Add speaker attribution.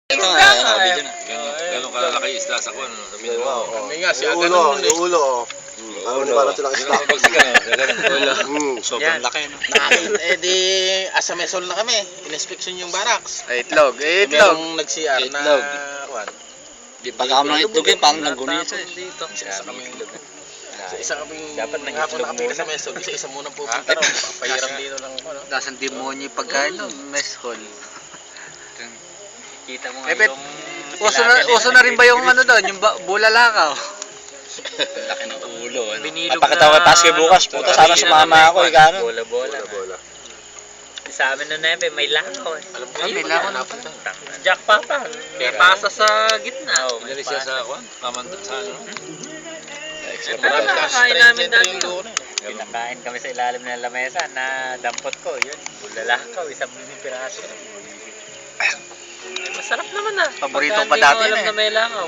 Speaker 1: Ito nga, sabi dyan. Ganun kalalaki isla sa kuwan.
Speaker 2: Kami nga, si
Speaker 3: Yung
Speaker 2: Aga
Speaker 3: ulo,
Speaker 2: nun eh.
Speaker 3: yung ulo. Parang di para silang isda.
Speaker 1: Sobrang laki, no?
Speaker 2: Di asamesol na kami. Inspeksyon yung barracks.
Speaker 4: Itlog, itlog.
Speaker 2: Merong nag-CR na
Speaker 1: Itlog.
Speaker 2: kuwan.
Speaker 1: Di pagka mga itlog yun, parang nanggunit siya.
Speaker 2: Isa kami isa kaming
Speaker 1: Dapat nang
Speaker 2: hapon na
Speaker 1: itlog
Speaker 2: kami
Speaker 1: muna.
Speaker 2: sa mesol. Isa munang pupunta raw. Papahiram dito ng ano.
Speaker 4: Nasaan demonyo yung pagkain no? Mess hall.
Speaker 5: Kita mo
Speaker 4: Eh,
Speaker 5: nga
Speaker 4: bet,
Speaker 5: yung...
Speaker 4: uso na rin ba yung ano doon? Yung bulalakaw?
Speaker 1: Laki ng ulo.
Speaker 5: Binilog
Speaker 1: Papakita ko kay Paske bukas. Puta, sana sumama ako. Gano'n.
Speaker 5: Bola-bola. Sa amin na nepe, may lakaw eh.
Speaker 2: Alam ko
Speaker 4: May
Speaker 2: yun,
Speaker 4: lakaw na
Speaker 2: napunta.
Speaker 5: Jack Papa. May pasa sa gitna.
Speaker 1: Pinali siya sa kuwan. Kamanda sa ano.
Speaker 5: Marami nakakain namin dati.
Speaker 2: doon eh.
Speaker 5: Pinakain kami sa ilalim ng lamesa na dampot ko. Yun, bulalakaw. Isang piraso. Masarap naman ah.
Speaker 4: Paborito
Speaker 5: Pagka
Speaker 4: pa
Speaker 5: hindi mo
Speaker 4: dati
Speaker 5: alam
Speaker 4: yun eh.
Speaker 5: na may lakaw.